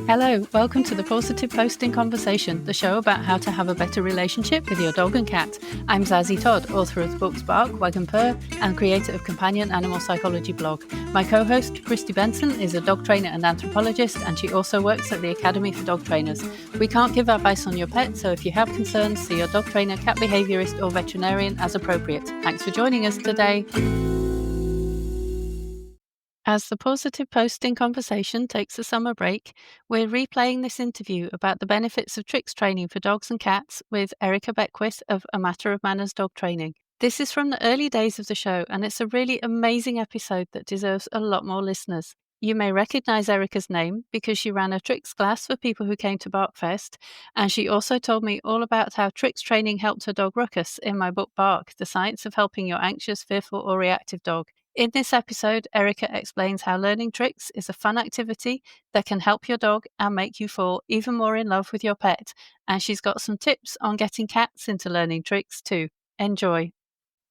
Hello, welcome to the Positive Posting Conversation, the show about how to have a better relationship with your dog and cat. I'm Zazie Todd, author of the books Bark, Wag and Purr, and creator of Companion Animal Psychology blog. My co-host, Christy Benson, is a dog trainer and anthropologist, and she also works at the Academy for Dog Trainers. We can't give advice on your pet, so if you have concerns, see your dog trainer, cat behaviourist, or veterinarian as appropriate. Thanks for joining us today. As the Positive Posting Conversation takes a summer break, we're replaying this interview about the benefits of tricks training for dogs and cats with Erica Beckwith of A Matter of Manners Dog Training. This is from the early days of the show, and it's a really amazing episode that deserves a lot more listeners. You may recognise Erica's name because she ran a tricks class for people who came to Barkfest, and she also told me all about how tricks training helped her dog Ruckus in my book Bark, The Science of Helping Your Anxious, Fearful or Reactive Dog. In this episode, Erica explains how learning tricks is a fun activity that can help your dog and make you fall even more in love with your pet. And she's got some tips on getting cats into learning tricks too. Enjoy.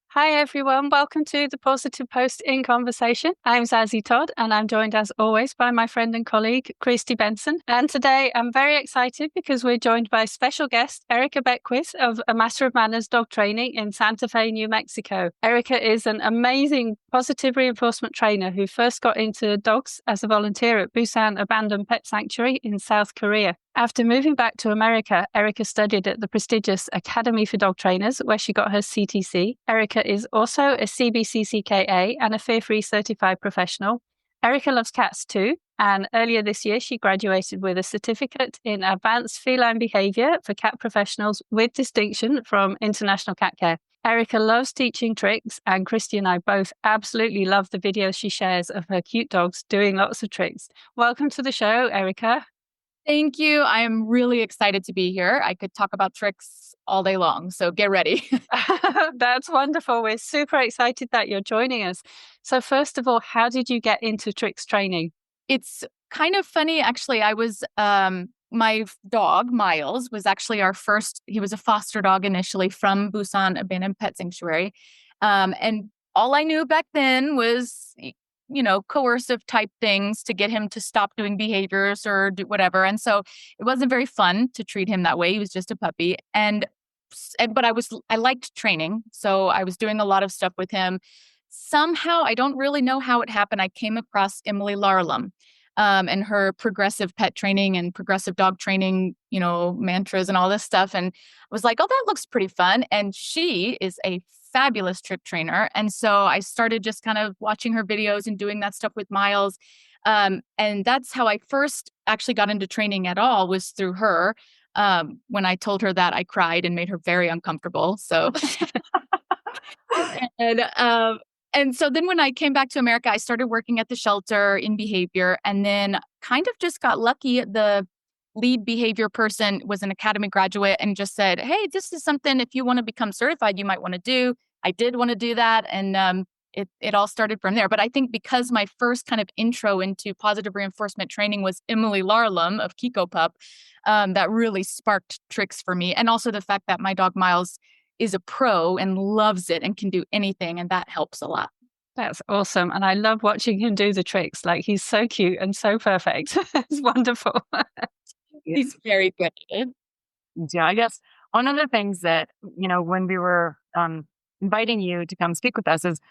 Hi everyone, welcome to the Positive Posting Conversation. I'm Zazie Todd and I'm joined as always by my friend and colleague, Christy Benson. And today I'm very excited because we're joined by special guest, Erica Beckwith of A Matter of Manners Dog Training in Santa Fe, New Mexico. Erica is an amazing positive reinforcement trainer who first got into dogs as a volunteer at Busan Abandoned Pet Sanctuary in South Korea. After moving back to America, Erica studied at the prestigious Academy for Dog Trainers, where she got her CTC. Erica is also a CBCC-KA and a fear-free certified professional. Erica loves cats too, and earlier this year she graduated with a certificate in Advanced Feline behaviour for cat professionals with distinction from International Cat Care. Erica loves teaching tricks, and Christy and I both absolutely love the videos she shares of her cute dogs doing lots of tricks. Welcome to the show, Erica. Thank you. I am really excited to be here. I could talk about tricks all day long, so get ready. That's wonderful. We're super excited that you're joining us. So first of all, how did you get into tricks training? It's kind of funny, actually. I was, my dog, Miles, was actually he was a foster dog initially from Busan Abandoned Pet Sanctuary. And all I knew back then was coercive type things to get him to stop doing behaviors or do whatever. And so it wasn't very fun to treat him that way. He was just a puppy. But I liked training. So I was doing a lot of stuff with him. Somehow, I don't really know how it happened. I came across Emily Larlam and her progressive pet training and progressive dog training, mantras and all this stuff. And I was like, oh, that looks pretty fun. And she is a fabulous trick trainer. And so I started just kind of watching her videos and doing that stuff with Miles. And that's how I first actually got into training at all, was through her. When I told her that, I cried and made her very uncomfortable. So, and so then when I came back to America, I started working at the shelter in behavior, and then kind of just got lucky. The lead behavior person was an academy graduate and just said, hey, this is something, if you want to become certified, you might want to do. I did want to do that. And it all started from there. But I think because my first kind of intro into positive reinforcement training was Emily Larlam of Kiko Pup, that really sparked tricks for me. And also the fact that my dog Miles is a pro and loves it and can do anything. And that helps a lot. That's awesome. And I love watching him do the tricks. Like, he's so cute and so perfect. It's wonderful. He's very good at it. Yeah, I guess one of the things that, when we were inviting you to come speak with us is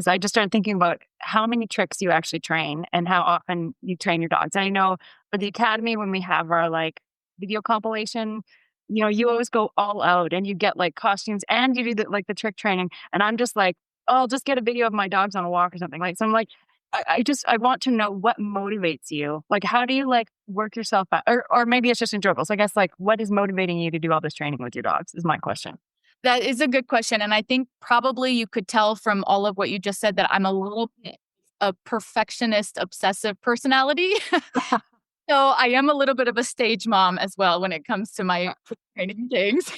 I just started thinking about how many tricks you actually train and how often you train your dogs. And I know for the Academy, when we have our video compilation, you always go all out and you get costumes and you do the trick training. And I'm just like, oh, I'll just get a video of my dogs on a walk or something. So I'm like, I want to know what motivates you. How do you work yourself out? Or maybe it's just enjoyable. So I guess what is motivating you to do all this training with your dogs is my question. That is a good question. And I think probably you could tell from all of what you just said that I'm a little bit a perfectionist, obsessive personality. So I am a little bit of a stage mom as well when it comes to my training things.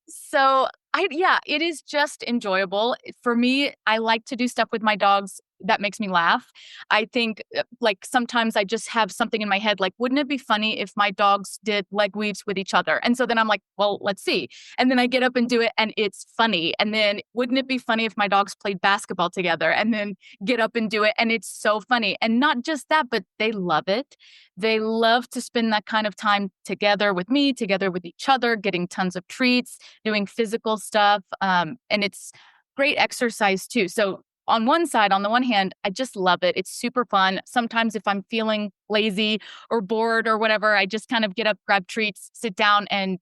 So it is just enjoyable. For me, I like to do stuff with my dogs that makes me laugh. I think like sometimes I just have something in my head, like, wouldn't it be funny if my dogs did leg weaves with each other? And so then I'm like, well, let's see. And then I get up and do it and it's funny. And then wouldn't it be funny if my dogs played basketball together, and then get up and do it? And it's so funny. And not just that, but they love it. They love to spend that kind of time together with me, together with each other, getting tons of treats, doing physical stuff. And it's great exercise too. So on one side, on the one hand, I just love it. It's super fun. Sometimes if I'm feeling lazy or bored or whatever, I just kind of get up, grab treats, sit down, and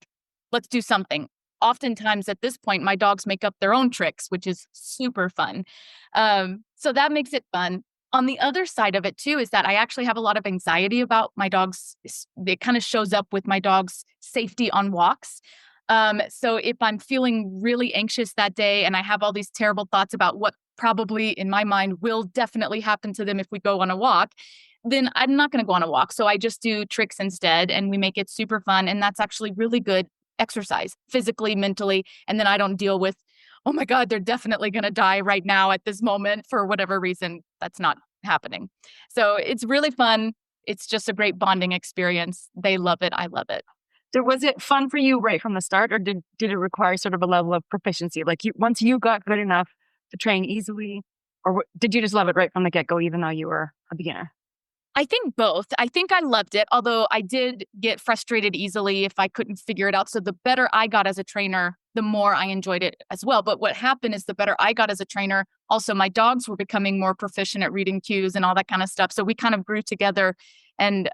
let's do something. Oftentimes at this point, my dogs make up their own tricks, which is super fun. So that makes it fun. On the other side of it too, is that I actually have a lot of anxiety about my dogs. It kind of shows up with my dog's safety on walks. So if I'm feeling really anxious that day and I have all these terrible thoughts about what probably in my mind will definitely happen to them if we go on a walk, then I'm not going to go on a walk. So I just do tricks instead, and we make it super fun. And that's actually really good exercise, physically, mentally. And then I don't deal with, oh my God, they're definitely going to die right now at this moment for whatever reason. That's not happening. So it's really fun. It's just a great bonding experience. They love it. I love it. So was it fun for you right from the start, or did it require sort of a level of proficiency? Like once you got good enough to train easily, or did you just love it right from the get-go, even though you were a beginner? I think both. I think I loved it, although I did get frustrated easily if I couldn't figure it out. So the better I got as a trainer, the more I enjoyed it as well. But what happened is the better I got as a trainer, also my dogs were becoming more proficient at reading cues and all that kind of stuff. So we kind of grew together. And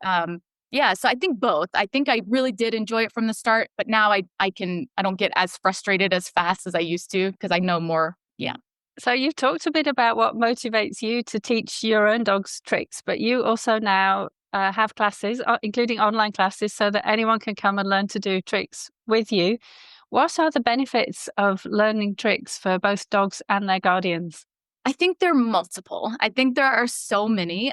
yeah, so I think both. I think I really did enjoy it from the start, but now I don't get as frustrated as fast as I used to because I know more. Yeah. So you've talked a bit about what motivates you to teach your own dogs tricks, but you also now have classes, including online classes, so that anyone can come and learn to do tricks with you. What are the benefits of learning tricks for both dogs and their guardians? I think there are multiple. I think there are so many.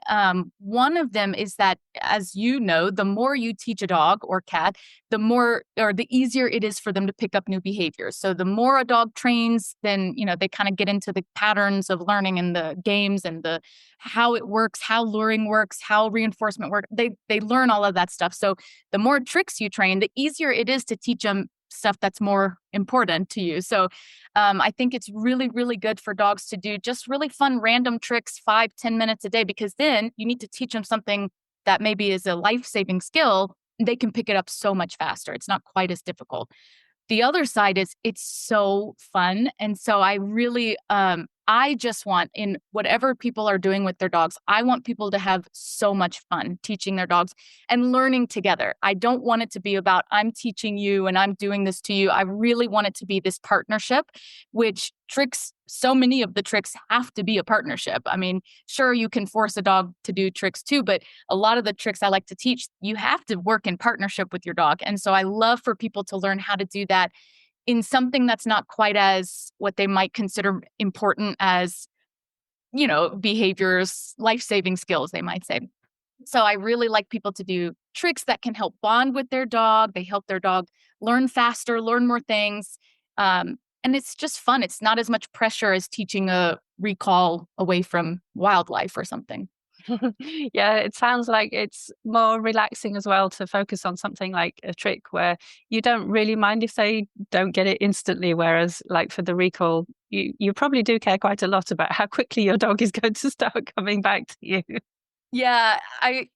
One of them is that, as you know, the more you teach a dog or cat, the more or the easier it is for them to pick up new behaviors. So the more a dog trains, then, they kind of get into the patterns of learning and the games and the how it works, how luring works, how reinforcement works. They learn all of that stuff. So the more tricks you train, the easier it is to teach them stuff that's more important to you. So I think it's really, really good for dogs to do just really fun, random tricks, 5-10 minutes a day, because then you need to teach them something that maybe is a life-saving skill. They can pick it up so much faster. It's not quite as difficult. The other side is it's so fun. And so I really, I just want, in whatever people are doing with their dogs, I want people to have so much fun teaching their dogs and learning together. I don't want it to be about, I'm teaching you and I'm doing this to you. I really want it to be this partnership, which tricks, so many of the tricks have to be a partnership. I mean, sure, you can force a dog to do tricks too, but a lot of the tricks I like to teach, you have to work in partnership with your dog. And so I love for people to learn how to do that in something that's not quite as what they might consider important as, behaviors, life-saving skills, they might say. So I really like people to do tricks that can help bond with their dog. They help their dog learn faster, learn more things. And it's just fun. It's not as much pressure as teaching a recall away from wildlife or something. Yeah, it sounds like it's more relaxing as well to focus on something like a trick where you don't really mind if they don't get it instantly. Whereas like for the recall, you probably do care quite a lot about how quickly your dog is going to start coming back to you. Yeah,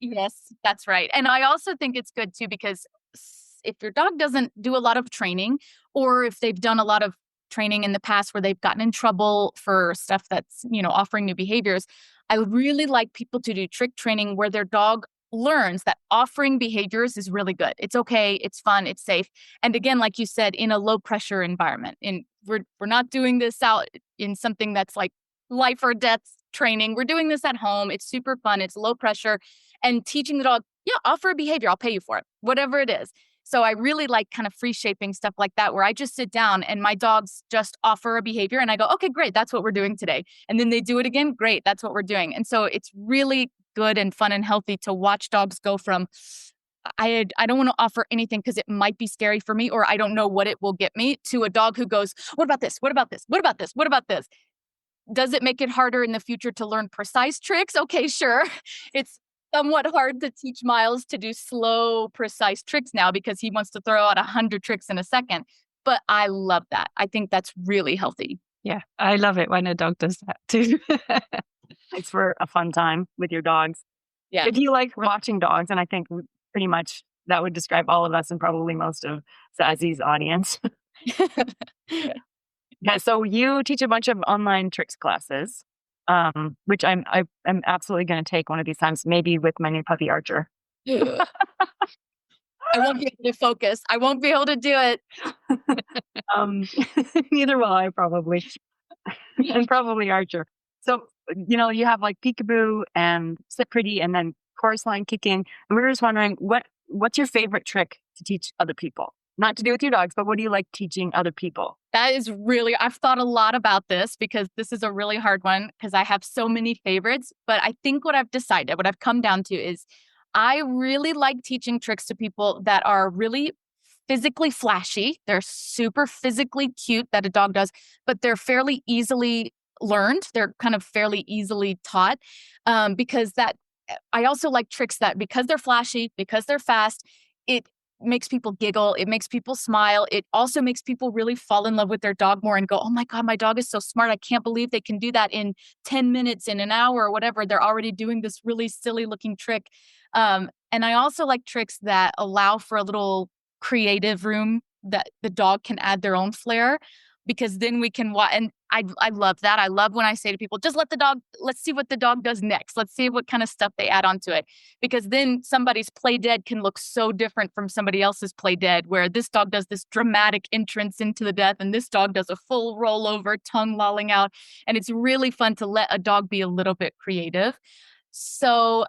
yes, that's right. And I also think it's good too, because if your dog doesn't do a lot of training, or if they've done a lot of training in the past where they've gotten in trouble for stuff that's, offering new behaviors, I would really like people to do trick training where their dog learns that offering behaviors is really good. It's okay, it's fun, it's safe. And again, like you said, in a low pressure environment. And we're not doing this out in something that's like life or death training. We're doing this at home. It's super fun. It's low pressure. And teaching the dog, yeah, offer a behavior. I'll pay you for it, whatever it is. So I really like kind of free shaping stuff like that, where I just sit down and my dogs just offer a behavior and I go, okay, great. That's what we're doing today. And then they do it again. Great. That's what we're doing. And so it's really good and fun and healthy to watch dogs go from, I don't want to offer anything because it might be scary for me, or I don't know what it will get me, to a dog who goes, what about this? What about this? What about this? What about this? Does it make it harder in the future to learn precise tricks? Okay, sure. It's somewhat hard to teach Miles to do slow, precise tricks now because he wants to throw out 100 tricks in a second. But I love that. I think that's really healthy. Yeah, I love it when a dog does that too. It's for a fun time with your dogs. Yeah. If you like watching dogs, and I think pretty much that would describe all of us and probably most of Zazzy's audience. Yeah, so you teach a bunch of online tricks classes, which I'm absolutely going to take one of these times, maybe with my new puppy Archer. I won't be able to focus. I won't be able to do it. Neither will I probably, and probably Archer. So, you have like peekaboo and sit pretty and then chorus line kicking. And we were just wondering, what's your favorite trick to teach other people? Not to do with your dogs, but what do you like teaching other people? I've thought a lot about this because this is a really hard one because I have so many favorites. But I think what I've come down to is I really like teaching tricks to people that are really physically flashy. They're super physically cute that a dog does, but they're fairly easily learned. They're kind of fairly easily taught because I also like tricks that because they're flashy, because they're fast, it makes people giggle. It makes people smile. It also makes people really fall in love with their dog more and go, oh my God, my dog is so smart. I can't believe they can do that in 10 minutes, in an hour or whatever. They're already doing this really silly looking trick. And I also like tricks that allow for a little creative room that the dog can add their own flair because then we can watch. And I love that. I love when I say to people, just let's see what the dog does next. Let's see what kind of stuff they add onto it. Because then somebody's play dead can look so different from somebody else's play dead, where this dog does this dramatic entrance into the death and this dog does a full rollover, tongue lolling out. And it's really fun to let a dog be a little bit creative. So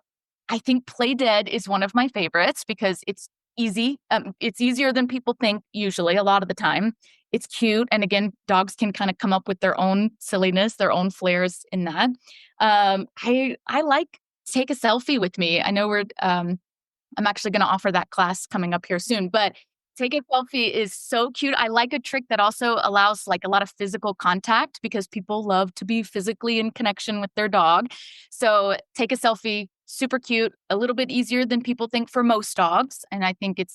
I think play dead is one of my favorites because it's easy. It's easier than people think usually a lot of the time. It's cute. And again, dogs can kind of come up with their own silliness, their own flares in that. I like take a selfie with me. I know I'm actually going to offer that class coming up here soon, but take a selfie is so cute. I like a trick that also allows like a lot of physical contact because people love to be physically in connection with their dog. So take a selfie, super cute, a little bit easier than people think for most dogs. And I think it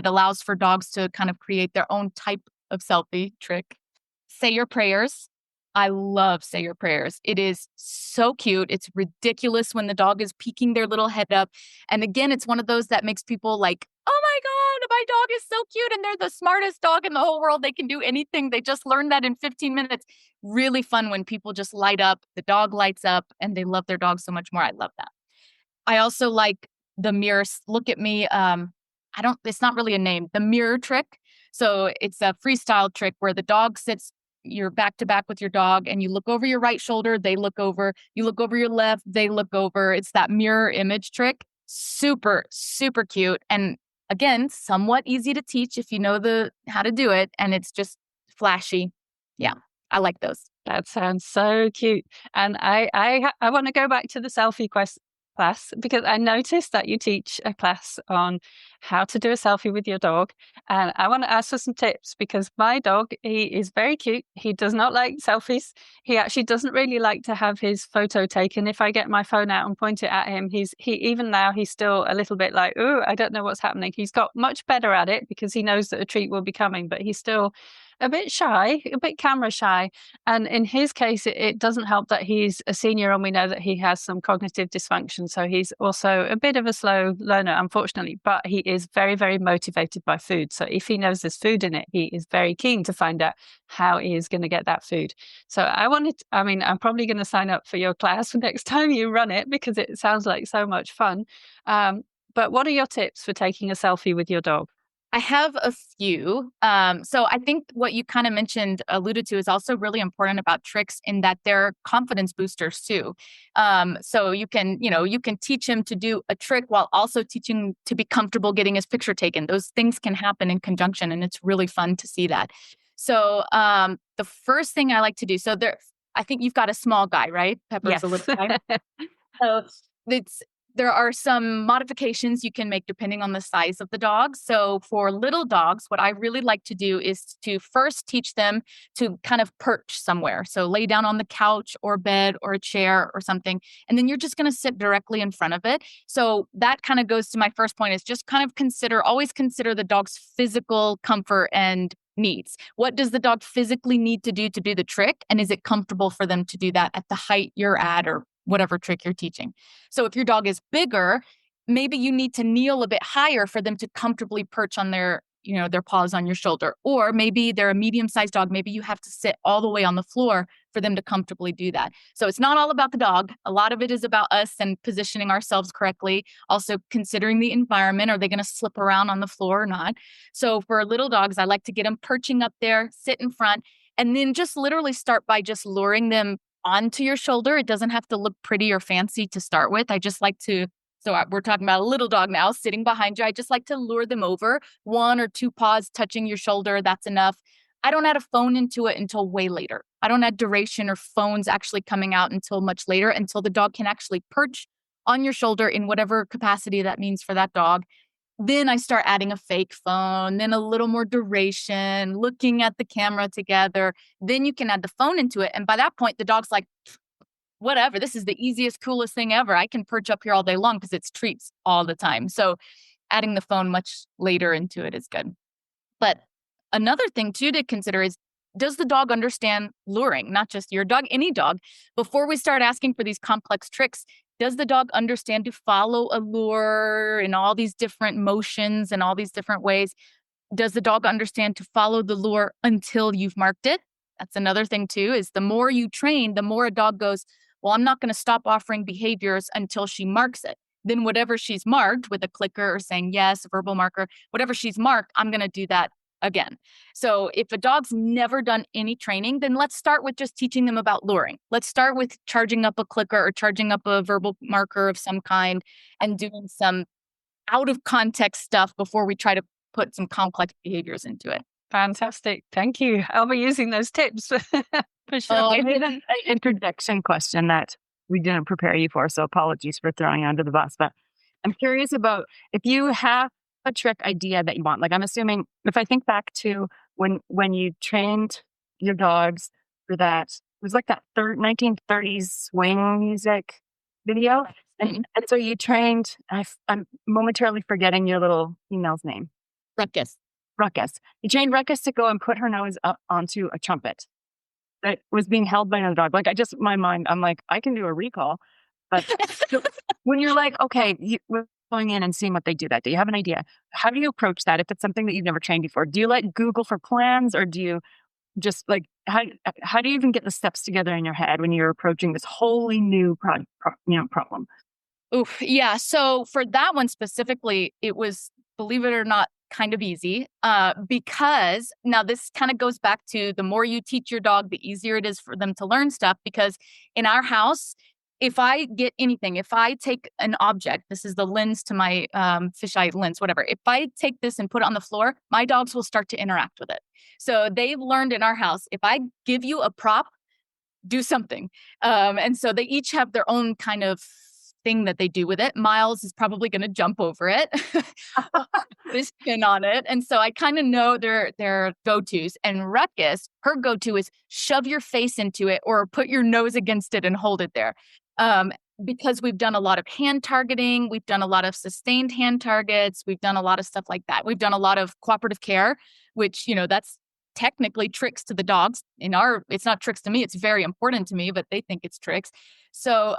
allows for dogs to kind of create their own type of selfie trick. Say your prayers. I love say your prayers. It is so cute. It's ridiculous when the dog is peeking their little head up. And again, it's one of those that makes people like, oh my God, my dog is so cute. And they're the smartest dog in the whole world. They can do anything. They just learned that in 15 minutes. Really fun when people just light up, the dog lights up, and they love their dog so much more. I love that. I also like the mirror. Look at me. It's not really a name. The mirror trick. So it's a freestyle trick where the dog sits, you're back to back with your dog and you look over your right shoulder, they look over, you look over your left, they look over. It's that mirror image trick. Super, super cute. And again, somewhat easy to teach if you know how to do it. And it's just flashy. Yeah, I like those. That sounds so cute. And I want to go back to the selfie class because I noticed that you teach a class on how to do a selfie with your dog. And I want to ask for some tips because my dog, he is very cute. He does not like selfies. He actually doesn't really like to have his photo taken. If I get my phone out and point it at him, even now he's still a little bit like, oh, I don't know what's happening. He's got much better at it because he knows that a treat will be coming, but he's still a bit shy, a bit camera shy. And in his case, it doesn't help that he's a senior and we know that he has some cognitive dysfunction. So he's also a bit of a slow learner, unfortunately, but he is very, very motivated by food. So if he knows there's food in it, he is very keen to find out how he is going to get that food. So I'm probably going to sign up for your class for next time you run it because it sounds like so much fun. But what are your tips for taking a selfie with your dog? I have a few. So I think what you kind of alluded to is also really important about tricks in that they're confidence boosters too. So you can teach him to do a trick while also teaching him to be comfortable getting his picture taken. Those things can happen in conjunction and it's really fun to see that. So the first thing I like to do, I think you've got a small guy, right? Pepper's Yes. a little guy. So there are some modifications you can make depending on the size of the dog. So for little dogs, what I really like to do is to first teach them to kind of perch somewhere. So lay down on the couch or bed or a chair or something, and then you're just going to sit directly in front of it. So that kind of goes to my first point, is just kind of always consider the dog's physical comfort and needs. What does the dog physically need to do the trick? And is it comfortable for them to do that at the height you're at or whatever trick you're teaching? So if your dog is bigger, maybe you need to kneel a bit higher for them to comfortably perch on their paws on your shoulder. Or maybe they're a medium-sized dog. Maybe you have to sit all the way on the floor for them to comfortably do that. So it's not all about the dog. A lot of it is about us and positioning ourselves correctly. Also considering the environment. Are they going to slip around on the floor or not? So for little dogs, I like to get them perching up there, sit in front, and then just literally start by just luring them onto your shoulder. It doesn't have to look pretty or fancy to start with. I just like to, we're talking about a little dog now sitting behind you. I just like to lure them over, 1 or 2 paws touching your shoulder. That's enough. I don't add a phone into it until way later. I don't add duration or phones actually coming out until much later, until the dog can actually perch on your shoulder in whatever capacity that means for that dog. Then I start adding a fake phone, then a little more duration, looking at the camera together. Then you can add the phone into it. And by that point, the dog's like, whatever, this is the easiest, coolest thing ever. I can perch up here all day long because it's treats all the time. So adding the phone much later into it is good. But another thing too to consider is, does the dog understand luring? Not just your dog, any dog. Before we start asking for these complex tricks, does the dog understand to follow a lure in all these different motions and all these different ways? Does the dog understand to follow the lure until you've marked it? That's another thing too, is the more you train, the more a dog goes, well, I'm not going to stop offering behaviors until she marks it. Then whatever she's marked with a clicker or saying yes, a verbal marker, whatever she's marked, I'm going to do that again. So if a dog's never done any training, then let's start with just teaching them about luring. Let's start with charging up a clicker or charging up a verbal marker of some kind and doing some out of context stuff before we try to put some complex behaviors into it. Fantastic. Thank you. I'll be using those tips for sure. Oh, I had an introduction question that we didn't prepare you for, so apologies for throwing you under the bus. But I'm curious about if you have a trick idea that you want. Like, I'm assuming, if I think back to when you trained your dogs for that, it was like that 1930s swing music video. And so you trained, I'm momentarily forgetting your little female's name. Ruckus. You trained Ruckus to go and put her nose up onto a trumpet that was being held by another dog. Like, my mind, I'm like, I can do a recall. But so when you're like, okay, we're going in and seeing what they do that day, you have an idea. How do you approach that if it's something that you've never trained before? Do you like Google for plans, or do you just like, how do you even get the steps together in your head when you're approaching this wholly new problem? Oof, yeah. So for that one specifically, it was, believe it or not, kind of easy, because now this kind of goes back to the more you teach your dog, the easier it is for them to learn stuff. Because in our house, if I get anything, if I take an object, this is the lens to my fisheye lens, whatever. If I take this and put it on the floor, my dogs will start to interact with it. So they've learned in our house, if I give you a prop, do something. And so they each have their own kind of thing that they do with it. Miles is probably going to jump over it, put his pin on it. And so I kind of know their go-tos. And Ruckus, her go-to is shove your face into it or put your nose against it and hold it there. Because we've done a lot of hand targeting, we've done a lot of sustained hand targets, we've done a lot of stuff like that. We've done a lot of cooperative care, which, that's technically tricks to the dogs. It's not tricks to me, it's very important to me, but they think it's tricks. So,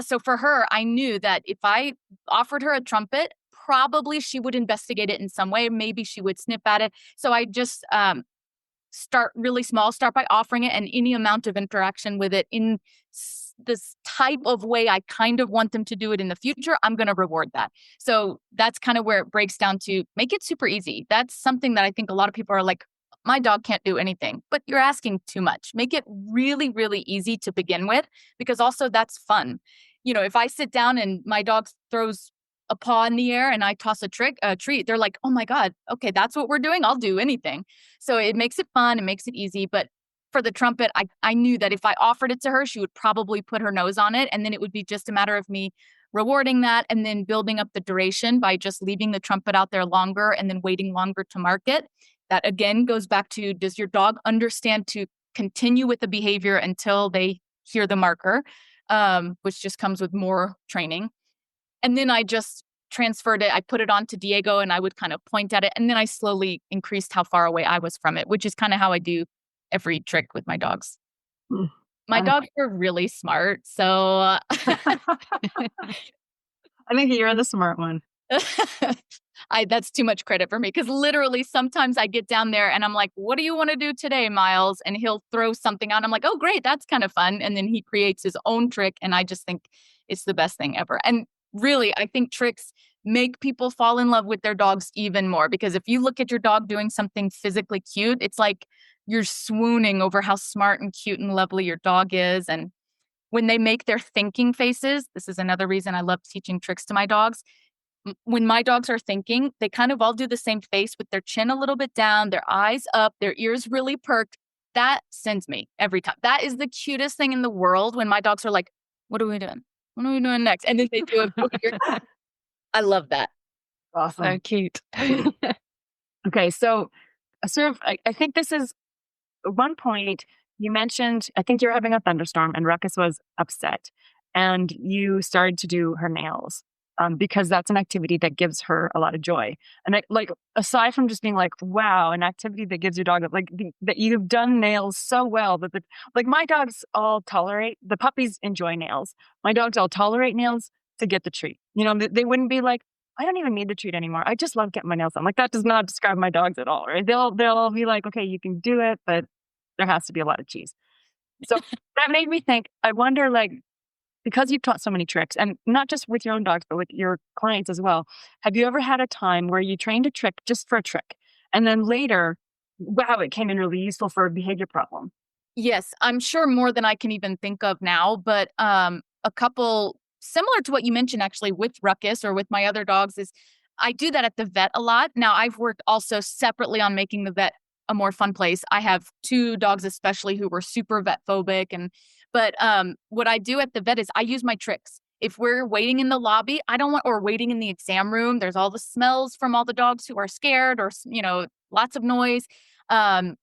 so for her, I knew that if I offered her a trumpet, probably she would investigate it in some way. Maybe she would sniff at it. So I just start really small, start by offering it, and any amount of interaction with it in this type of way I kind of want them to do it in the future, I'm going to reward that. So that's kind of where it breaks down to make it super easy. That's something that I think a lot of people are like, my dog can't do anything, but you're asking too much. Make it really, really easy to begin with, because also that's fun. If I sit down and my dog throws a paw in the air and I toss a treat, they're like, oh my God, okay, that's what we're doing. I'll do anything. So it makes it fun. It makes it easy. But for the trumpet, I knew that if I offered it to her, she would probably put her nose on it. And then it would be just a matter of me rewarding that and then building up the duration by just leaving the trumpet out there longer and then waiting longer to mark it. That again goes back to, does your dog understand to continue with the behavior until they hear the marker, which just comes with more training. And then I just transferred it. I put it onto Diego and I would kind of point at it. And then I slowly increased how far away I was from it, which is kind of how I do every trick with my dogs. My dogs are really smart. So I think you're the smart one. That's too much credit for me, because literally sometimes I get down there and I'm like, what do you want to do today, Miles? And he'll throw something out. I'm like, oh, great. That's kind of fun. And then he creates his own trick. And I just think it's the best thing ever. And really, I think tricks make people fall in love with their dogs even more, because if you look at your dog doing something physically cute, it's like you're swooning over how smart and cute and lovely your dog is. And when they make their thinking faces, this is another reason I love teaching tricks to my dogs. When my dogs are thinking, they kind of all do the same face with their chin a little bit down, their eyes up, their ears really perked. That sends me every time. That is the cutest thing in the world, when my dogs are like, what are we doing? What are we doing next? And then they do it. I love that. Awesome. So cute. Okay, so I think this is, at one point you mentioned, I think you're having a thunderstorm and Ruckus was upset and you started to do her nails. Because that's an activity that gives her a lot of joy. And aside from just being like, wow, an activity that gives your dog, that you've done nails so well that my dogs all tolerate, the puppies enjoy nails. My dogs all tolerate nails to get the treat. They wouldn't be like, I don't even need the treat anymore. I just love getting my nails done. Like, that does not describe my dogs at all, right? They'll all be like, okay, you can do it, but there has to be a lot of cheese. So that made me think, I wonder, because you've taught so many tricks, and not just with your own dogs, but with your clients as well, have you ever had a time where you trained a trick just for a trick, and then later, wow, it came in really useful for a behavior problem? Yes, I'm sure more than I can even think of now, but a couple similar to what you mentioned actually with Ruckus or with my other dogs is I do that at the vet a lot. Now, I've worked also separately on making the vet a more fun place. I have 2 dogs especially who were super vet phobic, but what I do at the vet is I use my tricks. If we're waiting in the lobby, or waiting in the exam room, there's all the smells from all the dogs who are scared, or, lots of noise, and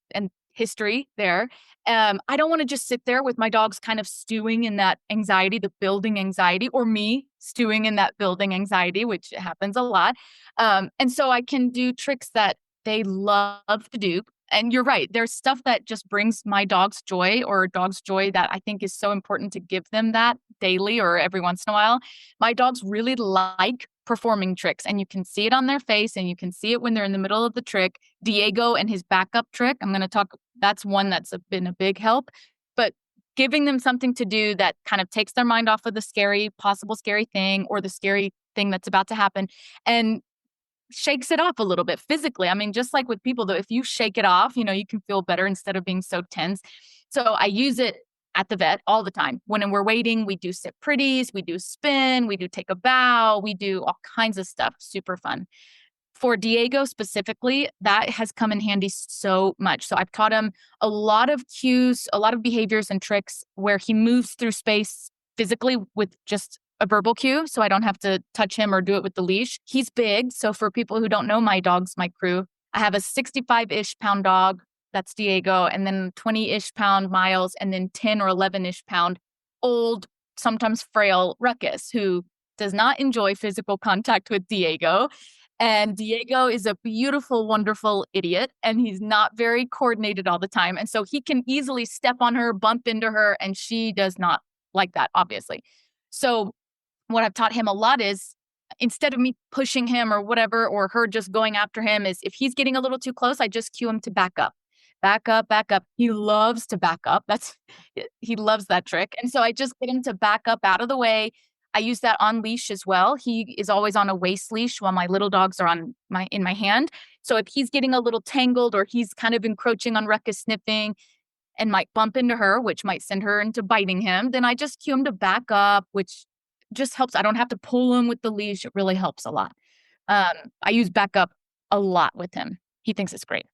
history there. I don't want to just sit there with my dogs kind of stewing in that anxiety, the building anxiety, or me stewing in that building anxiety, which happens a lot. And so I can do tricks that they love to do. And you're right. There's stuff that just brings my dogs joy, or dogs joy, that I think is so important to give them that daily or every once in a while. My dogs really like performing tricks, and you can see it on their face, and you can see it when they're in the middle of the trick. Diego and his backup trick, I'm going to talk, that's one that's been a big help. But giving them something to do that kind of takes their mind off of the possible scary thing, or the scary thing that's about to happen, and shakes it off a little bit physically. I mean, just like with people, though, if you shake it off, you can feel better instead of being so tense. So I use it at the vet all the time. When we're waiting, we do sit pretties, we do spin, we do take a bow, we do all kinds of stuff. Super fun. For Diego specifically, that has come in handy so much. So I've taught him a lot of cues, a lot of behaviors and tricks where he moves through space physically with just a verbal cue, so I don't have to touch him or do it with the leash. He's big. So for people who don't know my dogs, my crew, I have a 65-ish pound dog. That's Diego. And then 20-ish pound Miles. And then 10 or 11-ish pound old, sometimes frail Ruckus, who does not enjoy physical contact with Diego. And Diego is a beautiful, wonderful idiot. And he's not very coordinated all the time. And so he can easily step on her, bump into her. And she does not like that, obviously. So what I've taught him a lot is, instead of me pushing him or whatever, or her just going after him, is if he's getting a little too close, I just cue him to back up. Back up, back up. He loves to back up. He loves that trick. And so I just get him to back up out of the way. I use that on leash as well. He is always on a waist leash while my little dogs are in my hand. So if he's getting a little tangled, or he's kind of encroaching on Ruckus, sniffing, and might bump into her, which might send her into biting him, then I just cue him to back up, which just helps. I don't have to pull him with the leash. It really helps a lot. I use backup a lot with him. He thinks it's great.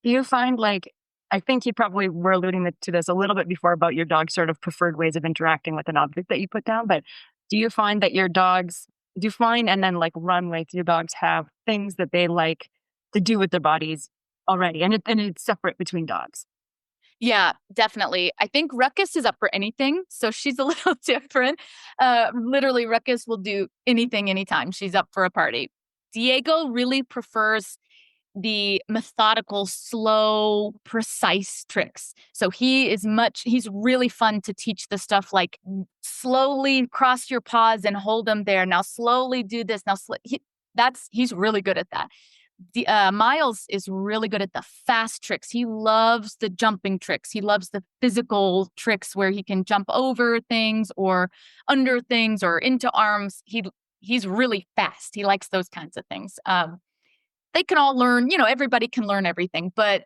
Do you find, I think you probably were alluding to this a little bit before about your dog's sort of preferred ways of interacting with an object that you put down, but do you find that your dogs, do you find and then like runways, your dogs have things that they like to do with their bodies already? And it's separate between dogs. Yeah, definitely. I think Ruckus is up for anything. So she's a little different. Literally, Ruckus will do anything, anytime. She's up for a party. Diego really prefers the methodical, slow, precise tricks. So he's really fun to teach the stuff like slowly cross your paws and hold them there. Now slowly do this. Now, he's really good at that. Miles is really good at the fast tricks. He loves the jumping tricks. He loves the physical tricks where he can jump over things or under things or into arms. He's really fast. He likes those kinds of things. They can all learn, everybody can learn everything, but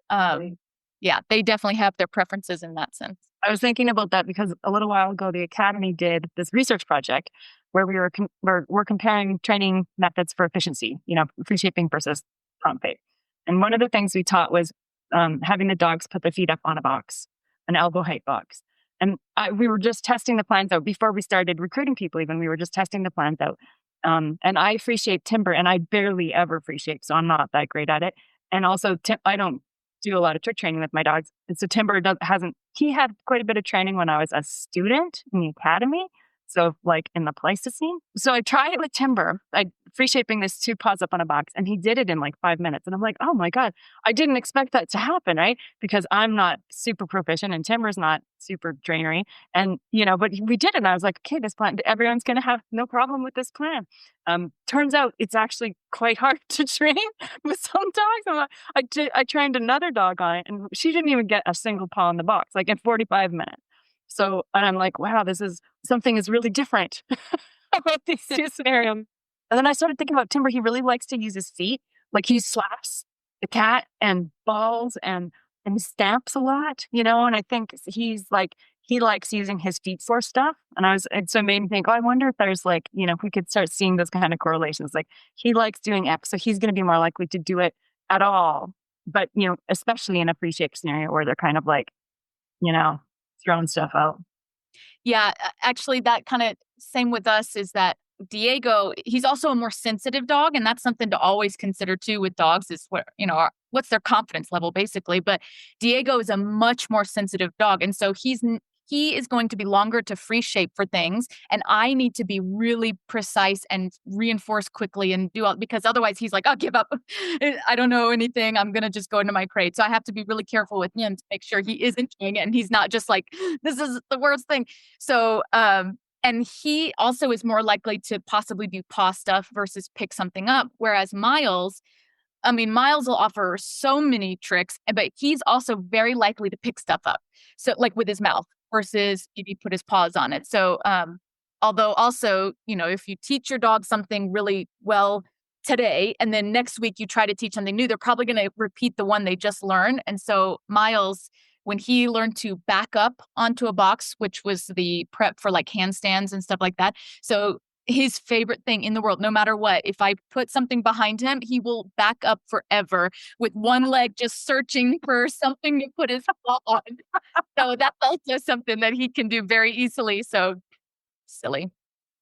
yeah, they definitely have their preferences in that sense. I was thinking about that because a little while ago, the Academy did this research project where we're comparing training methods for efficiency, free shaping versus prompt pay. And one of the things we taught was having the dogs put their feet up on a box, an elbow height box. And we were just testing the plans out before we started recruiting people. Even we were just testing the plans out. And I free shape timber, and I barely ever free shape, so I'm not that great at it. And also, I don't do a lot of trick training with my dogs. And so Timber he had quite a bit of training when I was a student in the academy. So like in the Pleistocene. So I tried it with Timber. I free shaping this 2 paws up on a box, and he did it in like 5 minutes. And I'm like, oh my God, I didn't expect that to happen, right? Because I'm not super proficient and Timber's not super trainery. And, but we did it. And I was like, okay, this plan, everyone's going to have no problem with this plan. Turns out it's actually quite hard to train with some dogs. I trained another dog on it, and she didn't even get a single paw in the box, like in 45 minutes. So, and I'm like, wow, something is really different about these 2 scenarios. And then I started thinking about Timber. He really likes to use his feet. Like he slaps the cat and balls and stamps a lot, and I think he likes using his feet for stuff. And so it made me think, I wonder if there's like, if we could start seeing those kind of correlations. Like he likes doing X, so he's going to be more likely to do it at all. But, especially in a free shape scenario where they're kind of like, throwing stuff out. Yeah, actually, that kind of same with us is that Diego, he's also a more sensitive dog, and that's something to always consider too with dogs is what's their confidence level basically. But Diego is a much more sensitive dog, and so he is going to be longer to free shape for things, and I need to be really precise and reinforce quickly and do all, because otherwise he's like, I'll give up. I don't know anything. I'm going to just go into my crate. So I have to be really careful with him to make sure he isn't doing it and he's not just like, this is the worst thing. So, and he also is more likely to possibly do paw stuff versus pick something up. Whereas Miles will offer so many tricks, but he's also very likely to pick stuff up. So like with his mouth versus maybe put his paws on it. So, although also, if you teach your dog something really well today, and then next week you try to teach something new, they're probably going to repeat the one they just learned. And so Miles, when he learned to back up onto a box, which was the prep for like handstands and stuff like that. So his favorite thing in the world, no matter what, if I put something behind him, he will back up forever with one leg just searching for something to put his paw on. So that's also something that he can do very easily. So silly.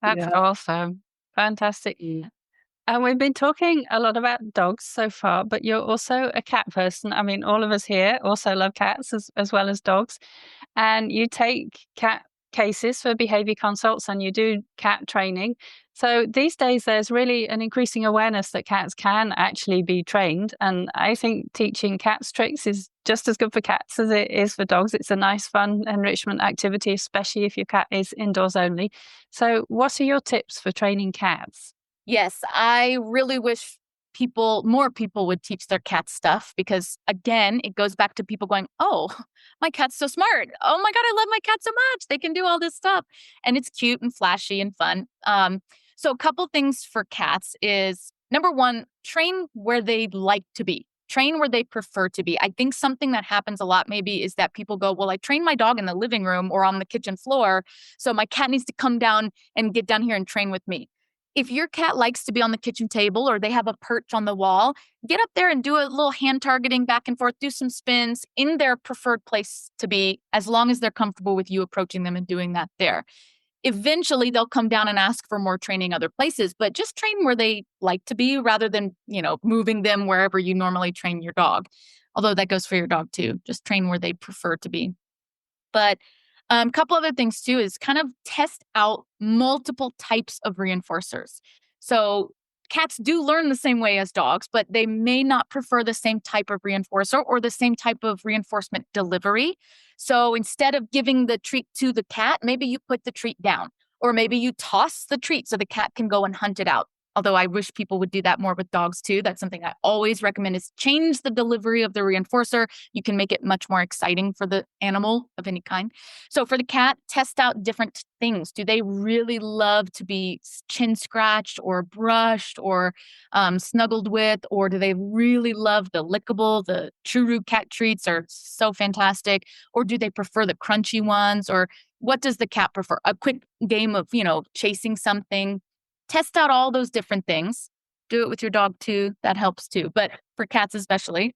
That's awesome. Fantastic. And we've been talking a lot about dogs so far, but you're also a cat person. I mean, all of us here also love cats as well as dogs. And you take cat cases for behavior consults and you do cat training. So these days, there's really an increasing awareness that cats can actually be trained. And I think teaching cats tricks is just as good for cats as it is for dogs. It's a nice, fun enrichment activity, especially if your cat is indoors only. So what are your tips for training cats? Yes, I really wish more people would teach their cats stuff because, again, it goes back to people going, oh, my cat's so smart. Oh my God, I love my cat so much. They can do all this stuff. And it's cute and flashy and fun. So a couple things for cats is, number one, train where they like to be. Train where they prefer to be. I think something that happens a lot maybe is that people go, well, I train my dog in the living room or on the kitchen floor, so my cat needs to come down and get down here and train with me. If your cat likes to be on the kitchen table or they have a perch on the wall, get up there and do a little hand targeting back and forth, do some spins in their preferred place to be, as long as they're comfortable with you approaching them and doing that there. Eventually, they'll come down and ask for more training other places, but just train where they like to be rather than, moving them wherever you normally train your dog. Although that goes for your dog too. Just train where they prefer to be. But a couple other things too is kind of test out multiple types of reinforcers. So cats do learn the same way as dogs, but they may not prefer the same type of reinforcer or the same type of reinforcement delivery. So instead of giving the treat to the cat, maybe you put the treat down, or maybe you toss the treat so the cat can go and hunt it out. Although I wish people would do that more with dogs too. That's something I always recommend is change the delivery of the reinforcer. You can make it much more exciting for the animal of any kind. So for the cat, test out different things. Do they really love to be chin scratched or brushed or snuggled with? Or do they really love the lickable? The Churu cat treats are so fantastic. Or do they prefer the crunchy ones? Or what does the cat prefer? A quick game of, chasing something. Test out all those different things. Do it with your dog too. That helps too. But for cats especially.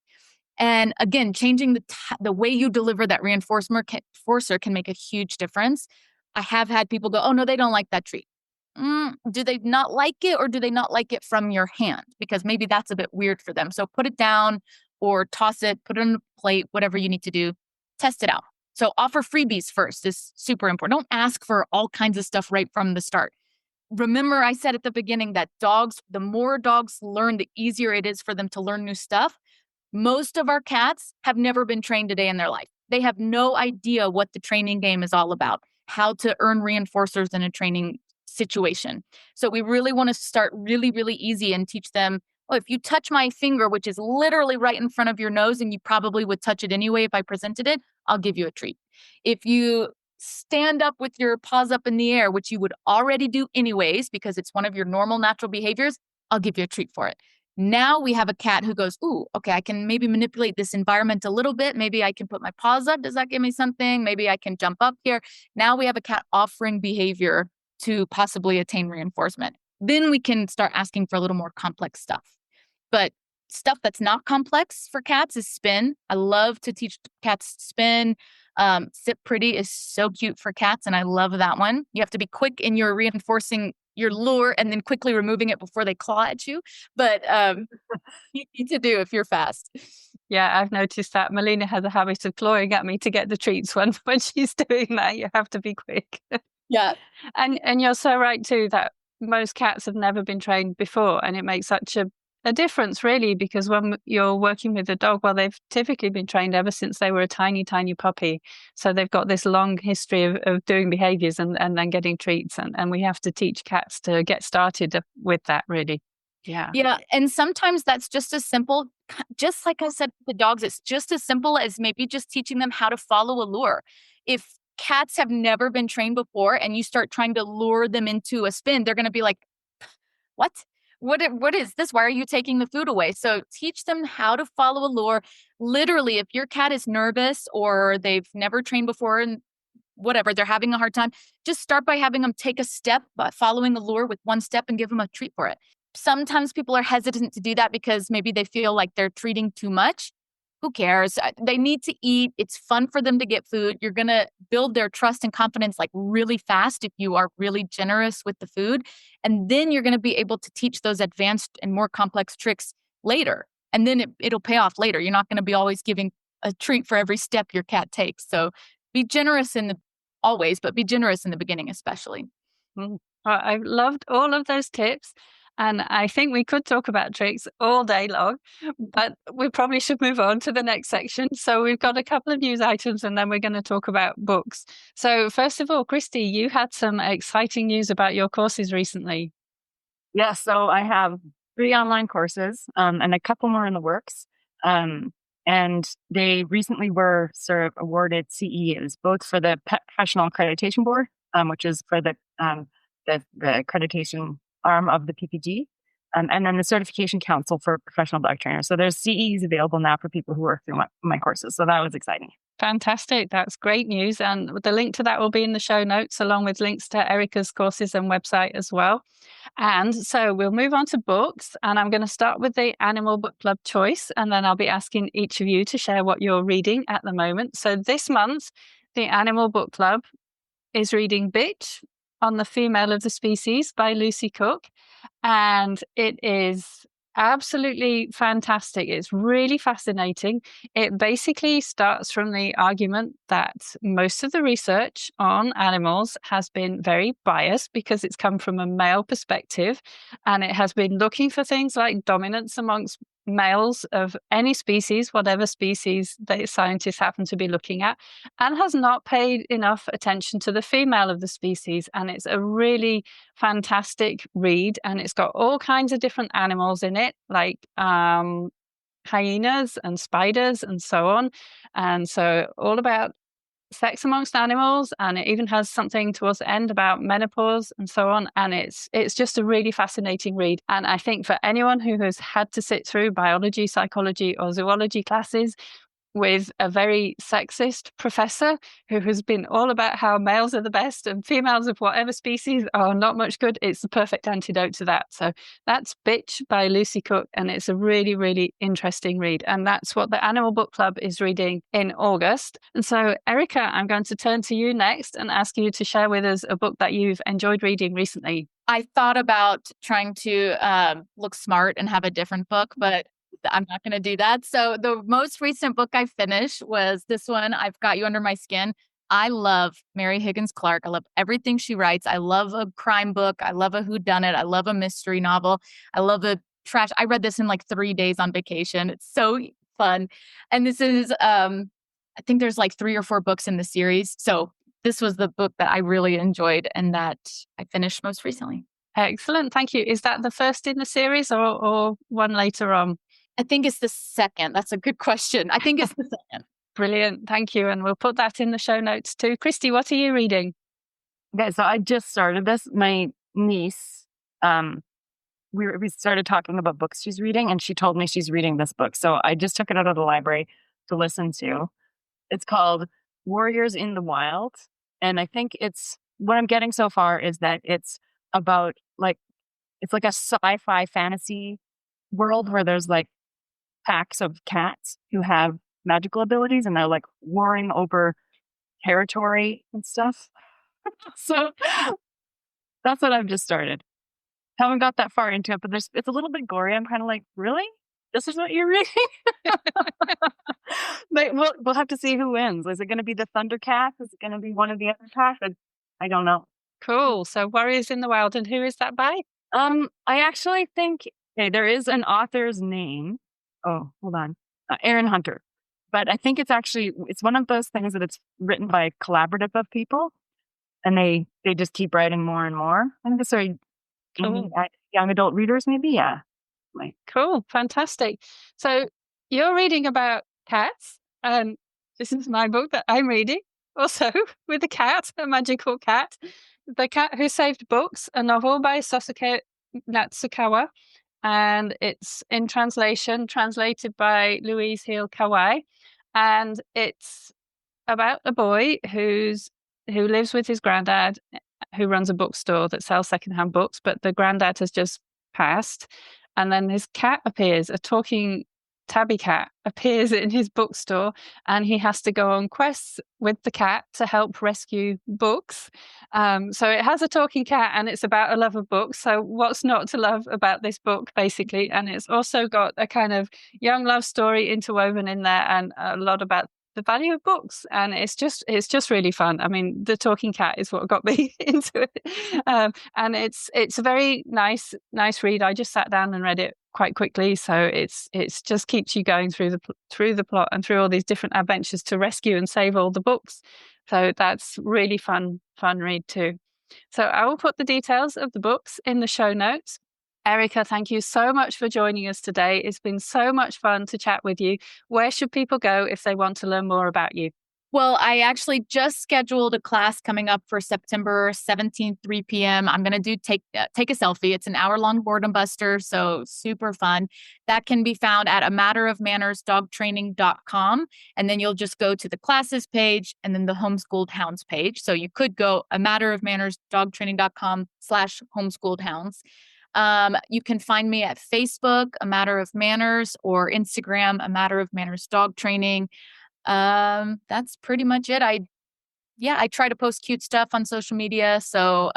And again, changing the way you deliver that reinforcer can make a huge difference. I have had people go, oh, no, they don't like that treat. Do they not like it, or do they not like it from your hand? Because maybe that's a bit weird for them. So put it down or toss it, put it on a plate, whatever you need to do. Test it out. So offer freebies first is super important. Don't ask for all kinds of stuff right from the start. Remember, I said at the beginning that the more dogs learn, the easier it is for them to learn new stuff. Most of our cats have never been trained a day in their life. They have no idea what the training game is all about, how to earn reinforcers in a training situation. So we really want to start really, really easy and teach them, oh, if you touch my finger, which is literally right in front of your nose, and you probably would touch it anyway if I presented it, I'll give you a treat. If you stand up with your paws up in the air, which you would already do anyways, because it's one of your normal natural behaviors, I'll give you a treat for it. Now we have a cat who goes, ooh, okay, I can maybe manipulate this environment a little bit. Maybe I can put my paws up. Does that give me something? Maybe I can jump up here. Now we have a cat offering behavior to possibly attain reinforcement. Then we can start asking for a little more complex stuff. But stuff that's not complex for cats is spin. I love to teach cats spin. Sit pretty is so cute for cats, and I love that one. You have to be quick in your reinforcing your lure and then quickly removing it before they claw at you. But you need to do if you're fast. Yeah, I've noticed that Melina has a habit of clawing at me to get the treats when she's doing that. You have to be quick. Yeah. And you're so right too that most cats have never been trained before, and it makes such a difference really, because when you're working with a dog, well, they've typically been trained ever since they were a tiny puppy. So they've got this long history of doing behaviors and then getting treats. And we have to teach cats to get started with that really. Yeah. Yeah. And sometimes that's just as simple, just like I said, the dogs, it's just as simple as maybe just teaching them how to follow a lure. If cats have never been trained before and you start trying to lure them into a spin, they're going to be like, what? What is this? Why are you taking the food away? So teach them how to follow a lure. Literally, if your cat is nervous or they've never trained before and whatever, they're having a hard time, just start by having them take a step by following the lure with one step and give them a treat for it. Sometimes people are hesitant to do that because maybe they feel like they're treating too much. Who cares? They need to eat. It's fun for them to get food. You're going to build their trust and confidence like really fast if you are really generous with the food. And then you're going to be able to teach those advanced and more complex tricks later. And then it'll pay off later. You're not going to be always giving a treat for every step your cat takes. So be generous always, but be generous in the beginning especially. Well, I've loved all of those tips. And I think we could talk about tricks all day long, but we probably should move on to the next section. So we've got a couple of news items and then we're going to talk about books. So first of all, Christy, you had some exciting news about your courses recently. Yes, so I have 3 online courses and a couple more in the works. And they recently were sort of awarded CEUs, both for the Pet Professional Accreditation Board, which is for the accreditation arm of the PPG, and then the Certification Council for Professional Dog Trainers. So there's CEs available now for people who work through my courses. So that was exciting. Fantastic. That's great news. And the link to that will be in the show notes, along with links to Erica's courses and website as well. And so we'll move on to books. And I'm going to start with the Animal Book Club choice. And then I'll be asking each of you to share what you're reading at the moment. So this month, the Animal Book Club is reading Bitch on the Female of the Species by Lucy Cook. And it is absolutely fantastic. It's really fascinating. It basically starts from the argument that most of the research on animals has been very biased because it's come from a male perspective, and it has been looking for things like dominance amongst males of any species, whatever species the scientists happen to be looking at, and has not paid enough attention to the female of the species. And it's a really fantastic read, and it's got all kinds of different animals in it, like hyenas and spiders and so on. And so all about sex amongst animals, and it even has something towards the end about menopause and so on. And it's just a really fascinating read. And I think for anyone who has had to sit through biology, psychology, or zoology classes with a very sexist professor who has been all about how males are the best and females of whatever species are not much good, it's the perfect antidote to that. So that's Bitch by Lucy Cook, and it's a really, really interesting read. And that's what the Animal Book Club is reading in August. And so, Erica, I'm going to turn to you next and ask you to share with us a book that you've enjoyed reading recently. I thought about trying to look smart and have a different book, but I'm not going to do that. So the most recent book I finished was this one, I've Got You Under My Skin. I love Mary Higgins Clark. I love everything she writes. I love a crime book. I love a whodunit. I love a mystery novel. I love a trash. I read this in like 3 days on vacation. It's so fun. And this is, I think there's like 3 or 4 books in the series. So this was the book that I really enjoyed and that I finished most recently. Excellent. Thank you. Is that the first in the series or one later on? I think it's the second. That's a good question. I think it's the second. Brilliant. Thank you. And we'll put that in the show notes too. Christy, what are you reading? Okay, so I just started this. My niece, we started talking about books she's reading, and she told me she's reading this book. So I just took it out of the library to listen to. It's called Warriors in the Wild. And I think what I'm getting so far is that it's about it's like a sci-fi fantasy world where there's like packs of cats who have magical abilities, and they're like warring over territory and stuff. So that's what I've just started. Haven't got that far into it, but it's a little bit gory. I'm kind of like, really? This is what you're reading? But we'll have to see who wins. Is it going to be the Thundercats? Is it going to be one of the other packs? I don't know. Cool. So Warriors in the Wild, and who is that by? I actually think there is an author's name. Oh, hold on. Aaron Hunter. But I think it's one of those things that it's written by a collaborative of people, and they just keep writing more and more. I think it's very young adult readers, maybe. Yeah. Cool. Fantastic. So you're reading about cats, and this is my book that I'm reading also with a cat, a magical cat. The Cat Who Saved Books, a novel by Sasuke Natsukawa. And it's in translated by Louise Hill Kawai. And it's about a boy who lives with his granddad, who runs a bookstore that sells secondhand books, but the granddad has just passed. And then his cat appears, a talking tabby cat appears in his bookstore, and he has to go on quests with the cat to help rescue books. So it has a talking cat, and it's about a love of books. So what's not to love about this book, basically? And it's also got a kind of young love story interwoven in there, and a lot about the value of books. And it's just really fun. I mean, the talking cat is what got me into it. And it's a very nice read. I just sat down and read it quite quickly. So it's just keeps you going through the plot and through all these different adventures to rescue and save all the books. So that's really fun read too. So I will put the details of the books in the show notes. Erica, thank you so much for joining us today. It's been so much fun to chat with you. Where should people go if they want to learn more about you? Well, I actually just scheduled a class coming up for September 17th, 3 p.m. I'm going to do take a selfie. It's an hour-long boredom buster, so super fun. That can be found at amatterofmannersdogtraining.com. And then you'll just go to the classes page and then the homeschooled hounds page. So you could go amatterofmannersdogtraining.com/homeschooled hounds. You can find me at Facebook, A Matter of Manners, or Instagram, A Matter of Manners Dog Training. That's pretty much it. yeah, I try to post cute stuff on social media. So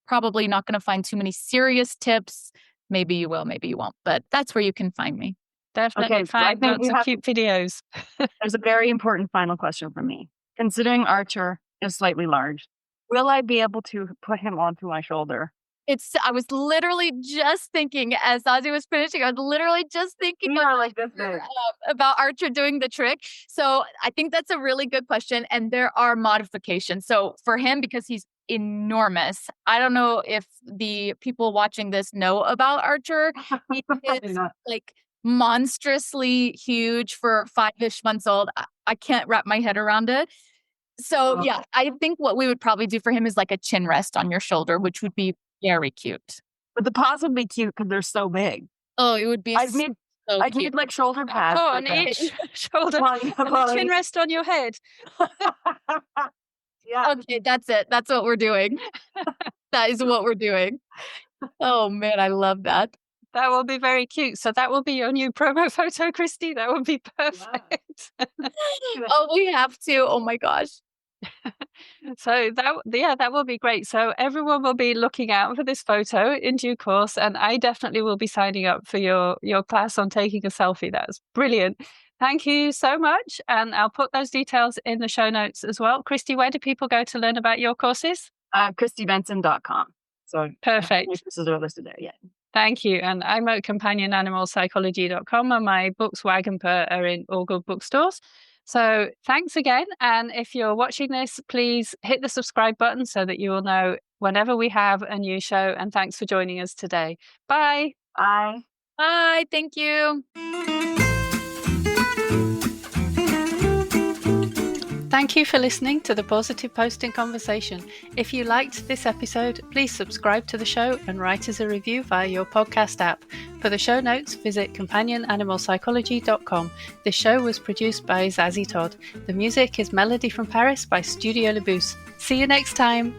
probably not going to find too many serious tips. Maybe you will, maybe you won't. But that's where you can find me. Definitely Okay, so I find think lots of cute videos. there's a very important final question for me. Considering Archer is slightly large, will I be able to put him onto my shoulder? I was literally just thinking as Ozzy was finishing, I was literally just thinking Like this big. about Archer doing the trick. So I think that's a really good question. And there are modifications. So for him, because he's enormous, I don't know if the people watching this know about Archer. He is like monstrously huge for 5-ish months old. I can't wrap my head around it. So yeah, I think what we would probably do for him is like a chin rest on your shoulder, which would be very cute. But the paws would be cute because they're so big. Oh, it would be I'd need like shoulder pads. Oh, and each shoulder and a chin rest on your head. Yeah. Okay, that's it. That's what we're doing. That is what we're doing. Oh man, I love that. That will be very cute. So that will be your new promo photo, Christy. That would be perfect. Oh, we have to. Oh my gosh. So that will be great. So everyone will be looking out for this photo in due course, and I definitely will be signing up for your class on taking a selfie. That's brilliant. Thank you so much, and I'll put those details in the show notes as well. Christy, where do people go to learn about your courses? ChristyBenson.com. So perfect. This is listed there. Yeah. Thank you. And I'm at companionanimalpsychology.com, and my books Wagon Per are in all good bookstores. So thanks again. And if you're watching this, please hit the subscribe button so that you will know whenever we have a new show. And thanks for joining us today. Bye. Bye. Bye. Thank you. Thank you for listening to the Positive Posting Conversation. If you liked this episode, please subscribe to the show and write us a review via your podcast app. For the show notes, visit companionanimalpsychology.com. This show was produced by Zazie Todd. The music is Melody from Paris by Studio Le Bousse. See you next time.